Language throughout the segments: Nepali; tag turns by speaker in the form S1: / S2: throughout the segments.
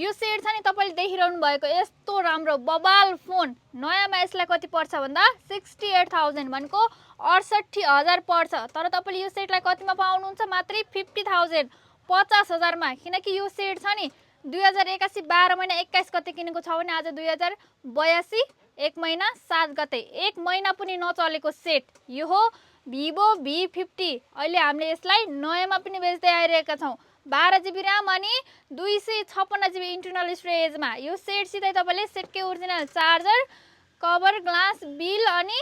S1: यो सेट छ नि तपाईले देखिरहनु भएको यस्तो राम्रो बबाल फोन नयाँमा यसलाई कति पर्छ भन्दा 68,000 भनेको 68,000 पर्छ। तर तपाईले यो सेटलाई कतिमा पाउनुहुन्छ? मात्रै 50,000 50,000 मा। किनकि यो सेट छ नि 2081 12 महिना 21 गते किनेको छ भने आज 2082 1 महिना 7 गते 1 महिना पनि नचलेको सेट। यो हो Vivo V50। अहिले हामीले यसलाई नयाँमा पनि बेच्दै आइरहेका छौं। 12GB RAM अनि 256GB इन्टरनल स्टोरेजमा। यो सेट सितै तपाईले सेटकै original charger, cover, glass, bill अनि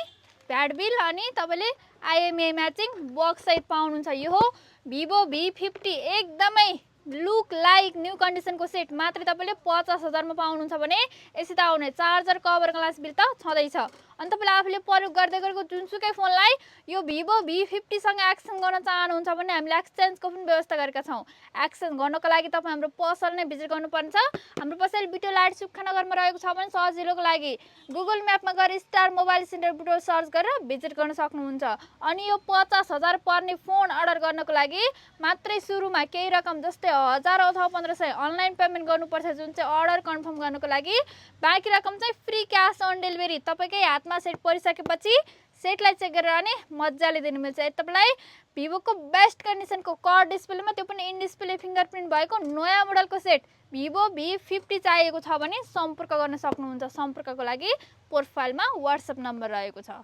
S1: भ्याट बिल अनि तपाईले IMEI म्याचिङ बक्स सहित पाउनुहुन्छ। यो हो Vivo V50 एकदमै लुक लाइक न्यू कन्डिसनको सेट। मात्रै तपाईले 50,000 मा पाउनुहुन्छ भने यसित आउने चार्जर, कभर, ग्लास, बिल त छँदैछ। अनि तपाईले आफूले प्रयोग गर्दै गरेको जुनसुकै फोनलाई यो Vivo V50 सँग एक्सचेन्ज गर्न चाहनुहुन्छ भने हामीले एक्सचेन्जको पनि व्यवस्था गरेका छौं। एक्सचेन्ज गर्नको लागि तपाई हाम्रो पसल नै भिजिट गर्नुपर्छ। हाम्रो पसल बिटो लाइट सुखनगरमा रहेको छ भने सजिलोको लागि गुगल म्यापमा गएर star mobile centre Butwal search गरेर भिजिट गर्न सक्नुहुन्छ। अनि यो 50,000 पर्ने फोन अर्डर गर्नको लागि मात्रै सुरुमा केही रकम जस्तै 1000 अथवा 1500 अनलाइन पेमेन्ट गर्नुपर्छ, जुन चाहिँ अर्डर कन्फर्म गर्नको लागि। बाँकी रकम चाहिँ फ्री क्याश अन डेलिभरी। तपाईकै हातमा सेट परिसकेपछि सेटलाई चेक गरेर अनि मज्जाले दिनु मिल्छ। यदि तपाईलाई भिभोको बेस्ट कन्डिसनको कर्ड डिस्प्लेमा त्यो पनि इन डिस्प्ले फिंगरप्रिन्ट भएको नयाँ मोडलको सेट Vivo V50 चाहिएको छ भने सम्पर्क गर्न सक्नुहुन्छ। सम्पर्कको लागि प्रोफाइलमा WhatsApp नम्बर रहेको छ।